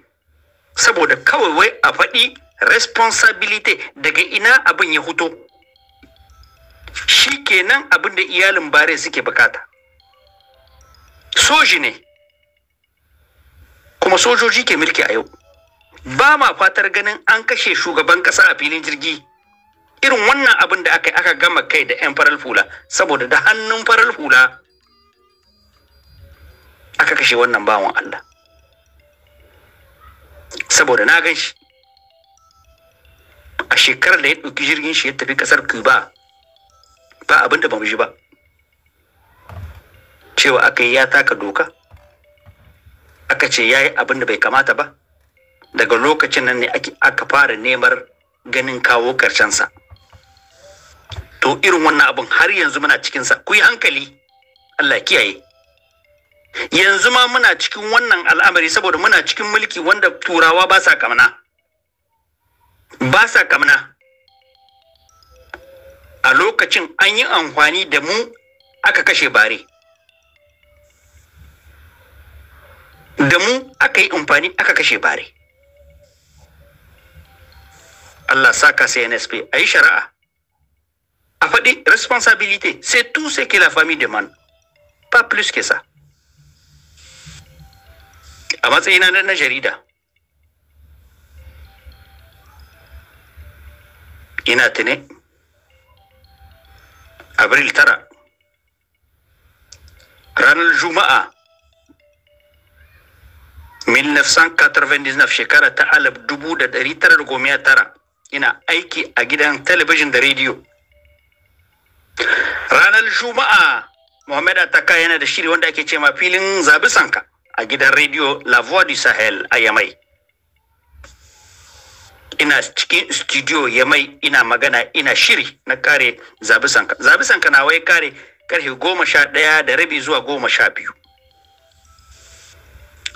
saboda kawai wai a faɗi responsibility daga ina abin ya fito. Shi kenan abin da iyalin Bare suke bukata. Soji ne, kuma sojoji ke mulki a yau. Ba ma fatar ganin an kashe shugaban ƙasa a filin jirgi. Irin wannan abin da aka gama kai da 'yan farar hula, saboda da hannun farar hula aka kashe wannan bawan Allah. Saboda na gan shi a shekarar da ya ɗauki jirgin shi ya tafi ƙasar Cuba, ba abin da ba mu ji ba. Cewa aka yi ya taka doka, aka ce ya yi abin da bai kamata ba. Daga lokacin nan ne aka fara neman ganin kawo ƙarshensa. To irin wannan abin har yanzu muna cikinsa, ku yi hankali, Allah kiyaye. Yanzu ma muna cikin wannan al'amari saboda muna cikin mulki wanda turawa ba sa kamna. Ba sa kamna. A lokacin an yi amfani da mu aka kashe Bare. Da mu aka yi amfani aka kashe Bare. Allah saka CNSP a yi shari'a. A faɗi responsabilité, c'est tout ce que la famille demande. Pas plus que ça. A matsayina na jarida, ina tune Abril 9 ranar Juma'a 1999 shekara ta 1999 ina aiki a gidan talabijin da rediyo. Ranar Juma'a Muhammad Ataka yana da shiri wanda ake ce ma filin zabi sanka a gidan rediyo La Voix du Sahel a Yamai. Ina cikin studio Yamai ina magana, ina shiri na kare zabi sanka. Zabi sanka na wai kare karfe 11:30 zuwa 12.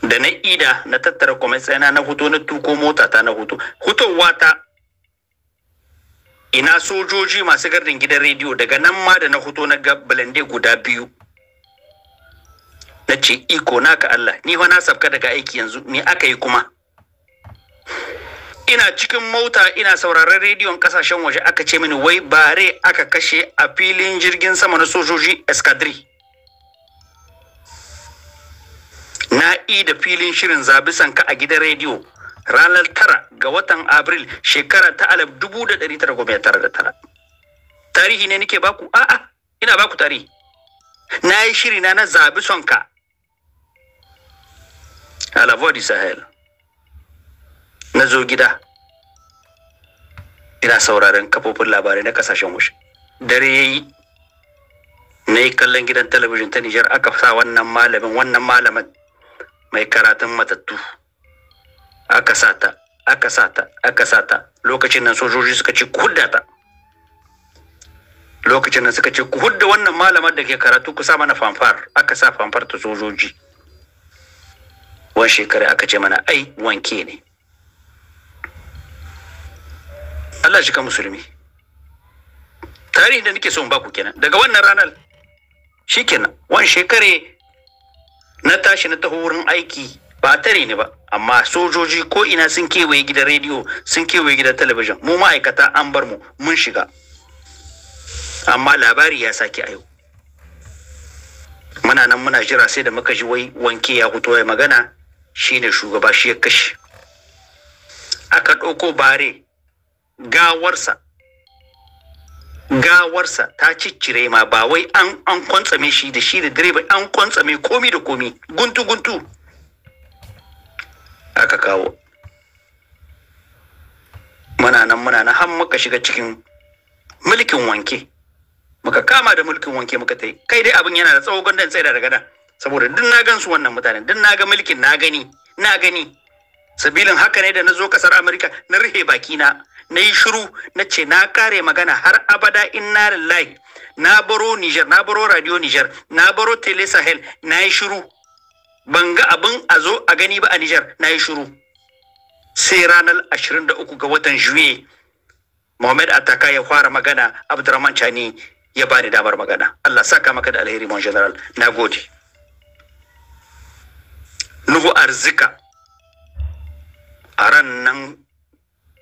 Da na ida na tattara kwamitsana na hutu na tuko mota ta na hutu. Hutowa ta ina sojoji masu gardin gidan rediyo, daga nan ma da na hutu na ga balande guda 2. Na ce iko naka Allah, ni fa na sabka daga aiki yanzu, me aka yi kuma? ina cikin mota ina sauraron rediyon kasashen waje aka ce mini wai bare aka kashe a filin jirgin sama na sojoji escadrille. Na da filin shirin zabi sanka a gidan rediyo ranar 9 ga watan Abril shekara ta 1999. Tarihi ne nake baku? A'a, ina baku tarihi. Na yi shiri na zabi sonka a La Voix du Sahel. Na zo gida ina sauraron kafofin labarai na kasashen waje. Dare yayi na yi kallon gidan talabijin ta Nijar aka sa wannan malamin mai karatun matattu. Aka sata lokacin nan sojoji suka ce ku hudda ta. Lokacin nan suka ce ku hudda wannan malamar da ke karatu ku sa mana fanfar. Aka sa fanfar ta sojoji. Wan shekara aka ce mana ai wanke ne. Allah shi ka musulmi. Tarihin da nake so in baku kenan. Daga wannan ranar shikenan wan shekare na tashi na taho wurin aiki ba tare ne ba, amma sojoji ko ina sun kewaye gidan rediyo, sun kewaye gidan talabijin. Mu ma'aikata an bar mu mun shiga. Amma labari ya sake a yau. Muna nan muna jira sai da muka ji wai wanke ya fito ya magana shine shugaba shi ya kashe. Aka ɗauko bare gawarsa ta ciccire ma ba wai an kwantsame shi da direba an kwantsame komi da komi guntu aka kawo. Muna nan har muka shiga cikin mulkin wanke, muka kama da mulkin wanke muka tai. Kai dai abin yana da tsawo gandan tsaye daga nan saboda duk na gansu wannan mutanen, duk na ga mulkin na gani sabilin haka ne da na zo kasar Amerika na rihe baki na yi shiru na ce na kare magana har abada inna lillahi. Na baro Niger, na baro Radio Niger, na baro Tele Sahel, na yi shiru. Ban ga abin a zo a gani ba a Niger, na yi shiru. Sai ranar 23 ga watan Juye, Mohamed Ataka ya fara magana, Abdurrahman Chani ya bani damar magana. Allah saka maka da alheri mon general. Na gode. Nuhu Arzika a ran nan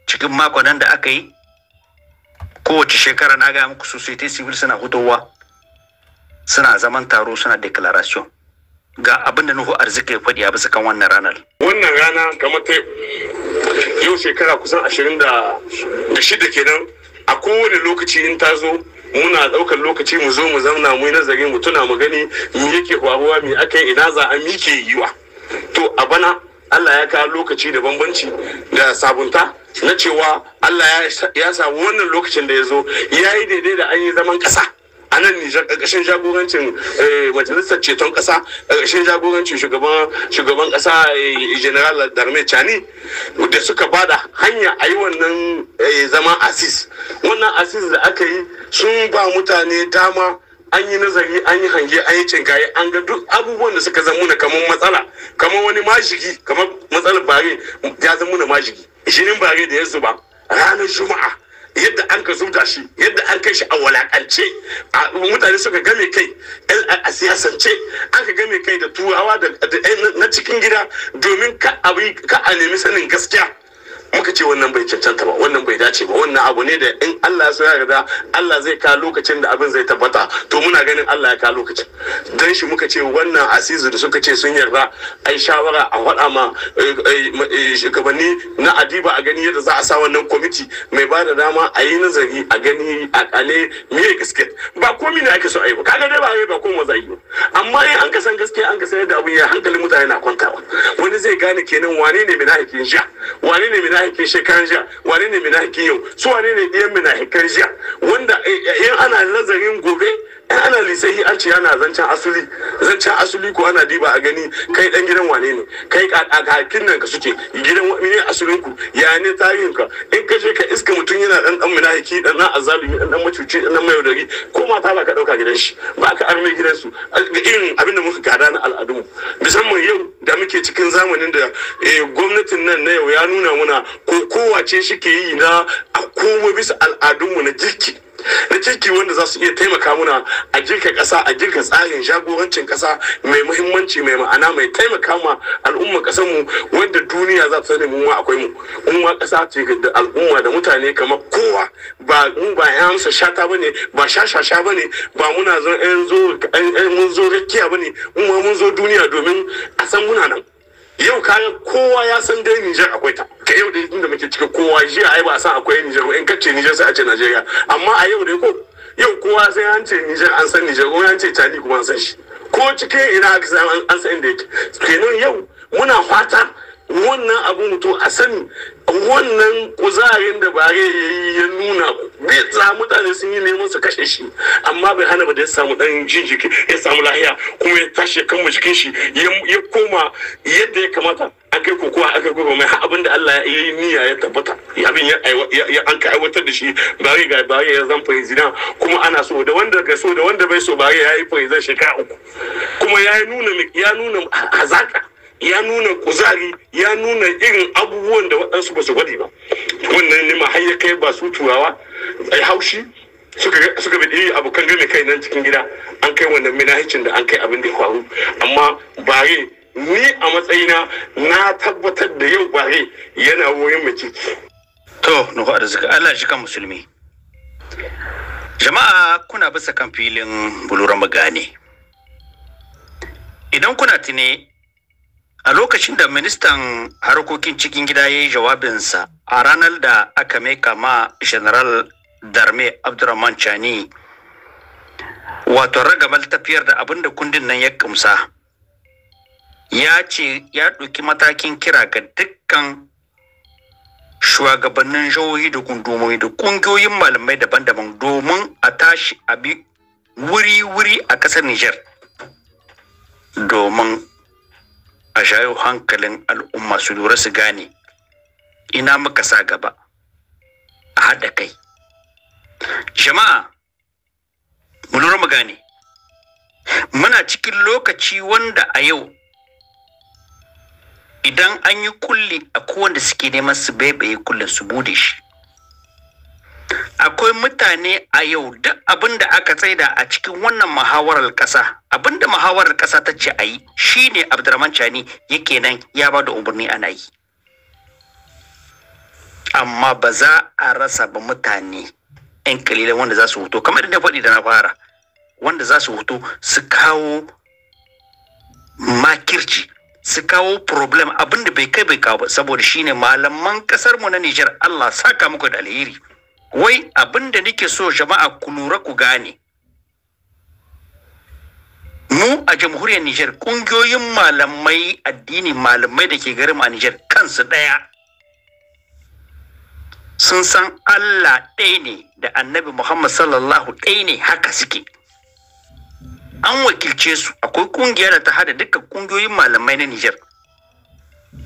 cikin makon nan da aka yi kowace shekara na ga muku society civil suna hutowa suna zaman taro suna declaration ga abin da Nuhu Arzika ya faɗi a bisa kan wannan ranar. Wannan rana kamar ta yau shekara kusan 26 kenan, a kowane lokaci in ta zo muna ɗaukar lokaci mu zo mu zauna mu yi nazari mu tuna mu gani me yake faruwa, me aka yi, ina za a mike yiwa. To a bana Allah ya kawo lokaci da bambanci da sabunta na cewa Allah ya sa wannan lokacin da ya zo ya yi daidai da an yi zaman ƙasa a nan Nijar ƙarƙashin jagorancin majalisar ceton ƙasa, ƙarƙashin jagorancin shugaban ƙasa General Darme Chani da suka bada hanya a yi wannan zama asis. Wannan asis da aka yi sun ba mutane dama, an yi nazari, an yi hange, an yi cinkaye, an ga duk abubuwan da suka zama kamar matsala, kamar wani majigi, kamar matsalar bare ya zama na majigi. Shinin bare da ya zuba ranar Juma'a, yadda an ka zubda shi, yadda an kai shi a walakance, mutane suka game kai a siyasance, an ka game kai da turawa na cikin gida domin ka a nemi sanin gaskiya. Muka ce wannan bai cancanta ba, wannan bai dace ba, wannan abu ne da in Allah ya so ya yarda Allah zai kawo lokacin da abin zai tabbata. To muna ganin Allah ya kawo lokacin, dan shi muka ce wannan asizu da suka ce sun yarda ai shawara a faɗa ma shugabanni na adiba a gani yadda za a sa wannan kwamiti mai ba da dama a yi nazari a gani a kale me gaske ba komai ne ake so a yi ba. Kaga dai ba komai za a yi ba, amma in an ka san gaskiya, an ka san yadda abin ya hankalin mutane na kwantawa, wani zai gane kenan wane ne mina hakin sha, wane ne mina hakin shekaran jiya, wane ne mina hakin yau, su wane ne ɗiyan mina hakin jiya, wanda in ana nazarin gobe ana lissahi an ce yana zancen asuli ko ana diba a gani kai dan gidan wane ne, kai kakin nan ka suke gidan wani asulin ku ya ne tarihin ka. In ka je ka iska mutum yana dan munafiki, dan azalimi, dan macuci, dan mayaudari, ko mata ba ka dauka gidan shi, ba ka arme gidan su, irin abin da muka gada na al'adunmu. Musamman yau da muke cikin zamanin da gwamnatin nan na yau ya nuna muna ko kowace shi ke yi na a kowa bisa al'adunmu na jirki na kirki wanda za su iya taimaka muna a girka ƙasa, a girka tsarin jagorancin ƙasa mai muhimmanci, mai ma'ana, mai taimaka ma al'ummar ƙasar mu wanda duniya za ta sani mu ma akwai mu. Mu ma ƙasa ce da al'umma da mutane kamar kowa, ba mu ba ya amsa shata bane, ba shashasha bane, ba muna mun zo rakiya bane, mu ma mun zo duniya domin a san muna nan. Yau kaga kowa ya san dai Nijar akwai ta. Ka yau da inda muke cikin kowa jiya ai ba san akwai Nijar ba, in kace Nijar sai a ce Najeriya. Amma a yau dai ko yau kowa sai an ce Nijar an san Nijar, ko an ce Chadi kuma an san shi. Ko cikin ina aka san an san inda yake. Kenan yau muna fata wannan abu mutu a sani wannan kuzarin da bare ya nuna bai za mutane sun yi neman su kashe shi, amma bai hana ba da ya samu dan jinjiki, ya samu lahiya, kuma ya tashi kan jikin shi ya koma yadda ya kamata. Akai kokowa mai abin da Allah ya yi niyya ya tabbata, abin ya an ka aiwatar da shi. Bare ya zan president, kuma ana so da wanda ga so da wanda bai so, bare ya yi president shekara 3, kuma ya nuna hazaka, ya nuna kuzari, ya nuna irin abubuwan da waɗansu ba su gwadi ba. Wannan ne ma har ya kai ba su turawa ai haushi suka bi abokan game kai nan cikin gida, an kai wannan minahicin da an kai abin da ya faru. Amma bare ni a matsayina na tabbatar da yau bare yana woyin mace. To, nuhu arziki Allah shi kan musulmi. Jama'a kuna bisa kan filin Buluran Magane. Idan kuna tune a lokacin da ministan harkokin cikin gida ya yi jawabinsa a ranar da aka maika ma General Darme Abdurrahman Chani wato ragamar tafiyar da abin da kundin nan ya kumsa, ya ce ya ɗauki matakin kira ga dukkan shugabannin jihohi da gundumomi da ƙungiyoyin malamai daban-daban domin a tashi a bi wuri-wuri a ƙasar Nijar domin a shayo hankalin al'umma su lura su gane ina muka sa gaba a haɗa kai. Jama'a mu lura mu gane muna cikin lokaci wanda a yau idan an yi kulli akwai wanda suke neman su baibaye kullin su bude shi. Akwai mutane a yau duk abin da aka tsaida a cikin wannan muhawarar ƙasa, abin da muhawarar ƙasa ta ce a yi shine Abdurrahman Chani yake nan ya ba da umarni ana yi. Amma ba za a rasa ba mutane 'yan kalilan wanda za su hoto kamar da faɗi da na fara, wanda za su hoto su kawo makirci, su kawo problem abin da bai kai bai kawo ba, saboda shine malaman kasar mu na Nijar. Allah saka muku da alheri. Wai abin da nake so jama'a ku lura ku gane, mu a jamhuriyar Nijar kungiyoyin malamai addini, malamai da ke garin a Nijar kansu daya sun san Allah ɗaya ne da Annabi Muhammad sallallahu ɗaya ne, haka suke. An wakilce su, akwai kungiya da ta hada dukkan kungiyoyin malamai na Nijar,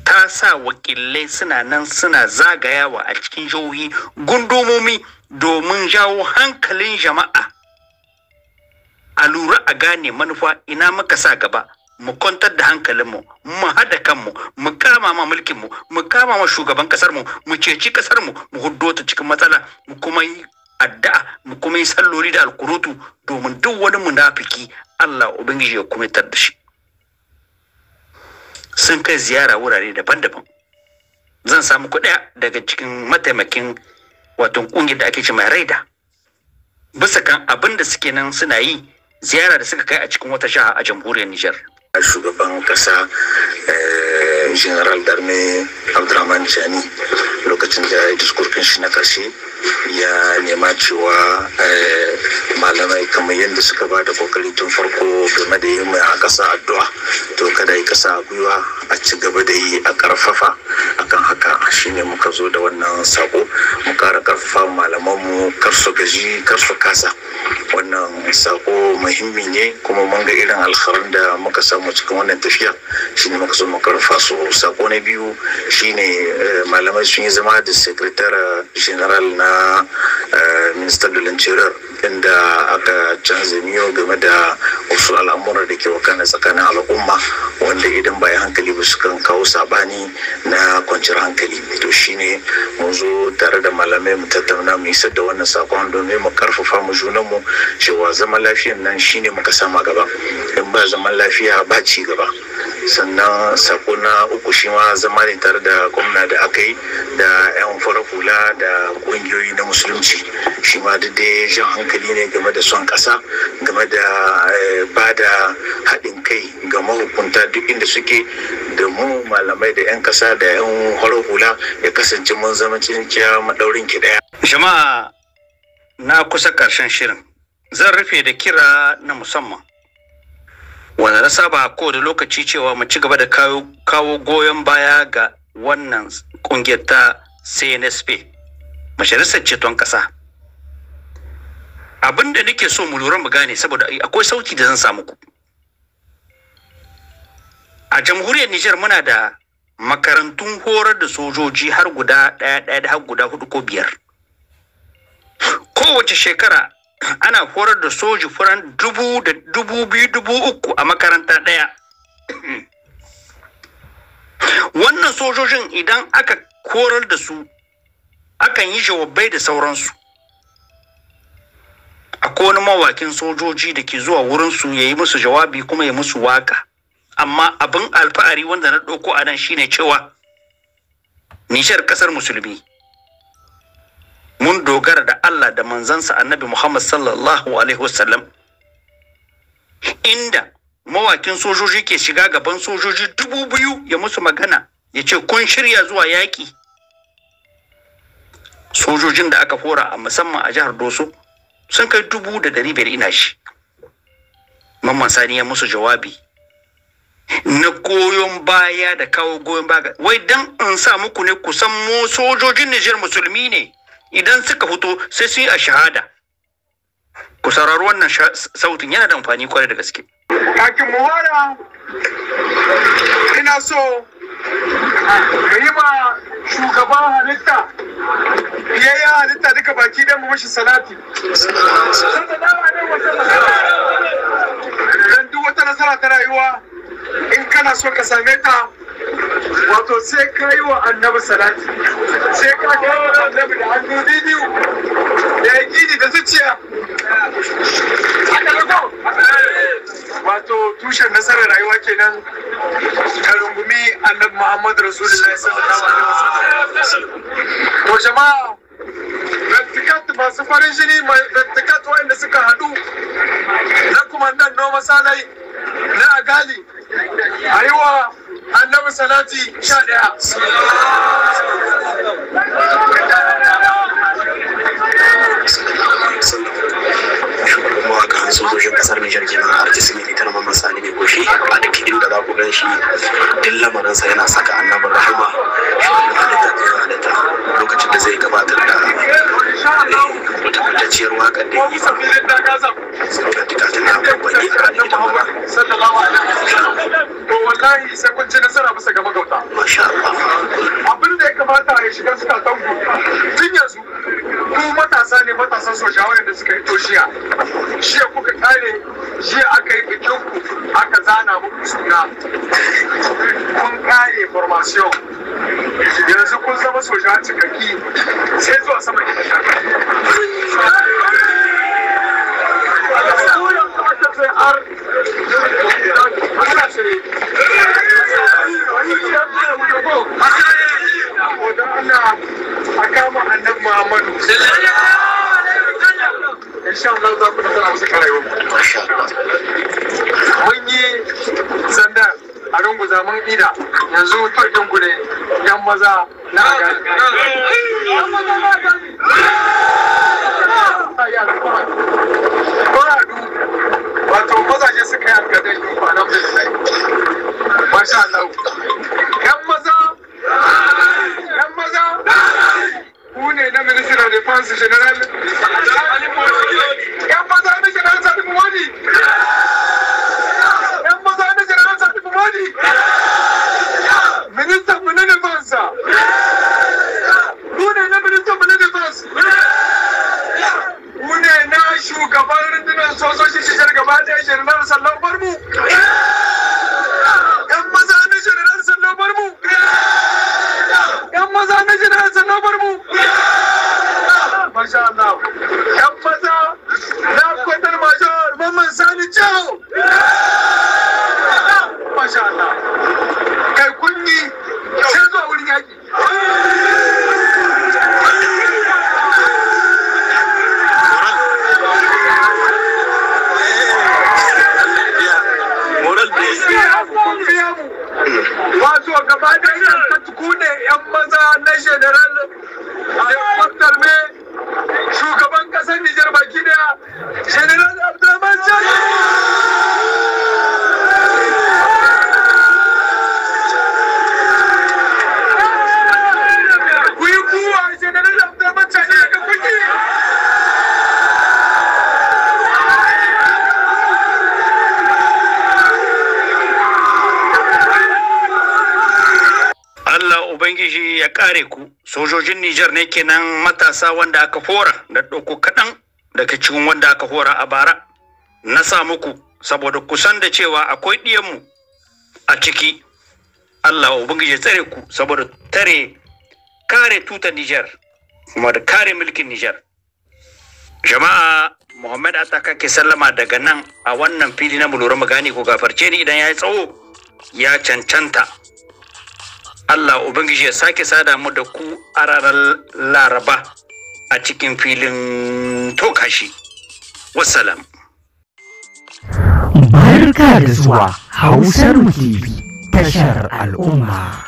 ta sa wakilai suna nan suna zagayawa a cikin jihohi gundumomi domin jawo hankalin jama'a a lura a gane manufa ina muka sa gaba, mu kwantar da hankalinmu, mu hada kanmu, mu kama ma mulkinmu, mu kama ma shugaban kasarmu, mu ceci kasarmu, mu huddo ta cikin matsala, mu kuma yi addu'a, mu kuma yi salloli da alkurutu domin duk wani munafiki Allah ubangiji ya kuma tar da shi. Sun kai ziyara wurare daban-daban. Zan samu kuɗi daga cikin mataimakin wato kungiyar da ake ce mai Raida, bisa kan abin da suke nan suna yi, ziyara da suka kai a cikin wata jiha a jamhuriyar Nijar. Shugaban kasa General Darme Abdurrahman Chani lokacin da ya diskurkin shi na karshe ya nema cewa malamai kamar yadda suka ba da kokari tun farko game da yi mai a kasa addu'a, to kada yi kasa gwiwa a ci gaba da yi a karfafa. Akan haka shine muka zo da wannan sako, mu kara karfafa malamanmu kar su gaji kar su kasa. Wannan sako muhimmi ne kuma mun ga irin alkharin da muka samu cikin wannan tafiya, shine muka so mu karfafa su. Sako na biyu shine malamai sun yi zama da secretary general na minister de l'interior inda aka canza miyo game da wasu al'amura da ke wakana tsakanin al'umma wanda idan ba hankali ba su kan kawo sabani na kwanciyar hankali. To shine mun zo tare da malamai mu tattauna mu isar da wannan sakon domin mu karfafa mu junan mu cewa zaman lafiyar nan shine muka sama gaba, in ba zaman lafiya ba ci gaba. Sannan sako na uku shi ma zama ne tare da gwamna da aka yi da 'yan farar hula da kungiyoyi na musulunci, shi ma duk da jan hankali ne game da son ƙasa, game da ba da haɗin kai ga mahukunta duk inda suke, da mu malamai da 'yan ƙasa da 'yan farar hula ya kasance mun zama cinciya maɗaurin ki ɗaya. Jama'a na kusa ƙarshen shirin, zan rufe da kira na musamman wanda na saba ko da lokaci cewa mu ci gaba da kawo goyon baya ga wannan kungiyar ta CNSP, Majalisar Ceton Ƙasa. Abin da nake so mu lura mu gane, saboda akwai sauti da zan samu ku. A jamhuriyar Nijar muna da makarantun horar da sojoji har guda ɗaya da har guda 4 ko 5. Kowace shekara ana horar da soji furan 1000 da 2000 3000 a makaranta ɗaya. Wannan sojojin idan aka horar da su akan yi jawabai da sauransu. Akwai wani mawakin sojoji da ke zuwa wurinsu ya yi musu jawabi kuma ya musu waka. Amma abin alfahari wanda na ɗauko a nan shine cewa Nijar ƙasar musulmi, mun dogara da Allah da manzansa Annabi Muhammad sallallahu alaihi wasallam, inda mawakin sojoji ke shiga gaban sojoji 2000 ya musu magana ya ce kun shirya zuwa yaƙi. Sojojin da aka hora a musamman a jihar Doso sun kai 1500 ina shi. Mamman Sani ya musu jawabi na goyon baya da kawo goyon baya, wai dan in sa muku ne kusan mu sojojin Nijar musulmi ne, idan suka fito sai su yi a shahada. Ku saurari wannan sautin, yana da amfani kwarai da gaske. Kakin muwara ina so ka yi ma shugaban halitta biyayya halitta duka baki ɗan mu mashi salati. Dan duk wata nasara ta rayuwa in kana so ka same ta, wato sai ka yi wa annabi salati, sai ka kai wa annabi da hannu biyu da ya gidi da zuciya. Wato tushen nasarar rayuwa kenan ka rungumi annabi Muhammad Rasulullahi sallallahu alaihi wasallam. To jama'a, vertikat masu farin jini, vertikat wanda suka haɗu na kumandan noma salai na agali, a yi wa annabi salati 11. Mawakan sojojin kasar Nijar kenan artist militar Mamman Sani mai goshi, a duk inda za ku gan shi duk lamarinsa yana saka annabin rahama halitta lokacin da zai gabatar da wata fitacciyar waƙar da yi sauka duka tana babbani a ranar ita mana. To wallahi sai kun ci nasara bisa ga magauta. Masha Allah. Abin da ya kamata ya shiga suka tanku tun yanzu, ku matasa ne, matasan sojawa da suka yi to jiya kuka kare, jiya aka yi bikin ku, aka zana muku suna, kun kare formation, yanzu kun zama sojawa cikakki, sai zuwa sama ita ta a kama annabi Muhammadu. Insha Allah za ku nasara musu karewa. Mun yi sanda a runguza mun ida, yanzu turkin ku ne yan maza na gani. Wato mazaje suka yi algadai yi ba nan bai. Masha Allah. Yan maza ku ne na Ministry of Defense General. Yan maza na General Sadiq Modi. Yan maza na General Sadiq Modi. Minister mu na Defense. Ku ne na Minister mu na Defense. Ku ne na yan maza na General Sanno Barmu, yan maza na General Sanno Barmu, masha Allah, yan maza na Kwatar Major Mamman Sani Jawo, masha Allah, kai kunyi sai zuwa wurin yaki. Wato gaba da ku ne yan maza na General Abdulrahman shugaban kasar Nijar baki daya General Abdulrahman Chani ku yi kuwa General Abdulrahman Chani ga kuki Ubangiji ya kare ku. Sojojin Nijar ne kenan matasa wanda aka hora da ɗauko kaɗan daga cikin wanda aka hora a bara na sa muku saboda kusan da cewa akwai ɗiyanmu a ciki. Allah Ubangiji ya tsare ku saboda kare tutar Nijar kuma da kare mulkin Nijar. Jama'a Muhammad Ataka ke sallama daga nan a wannan fili na Mulura Magani ko gafarce ni idan ya yi tsawo ya cancanta. Allah Ubangiji ya sake sada mu da ku a ranar Laraba a cikin filin Tokashi. Wassalam. Barka da zuwa Hausar TV, tashar al'umma.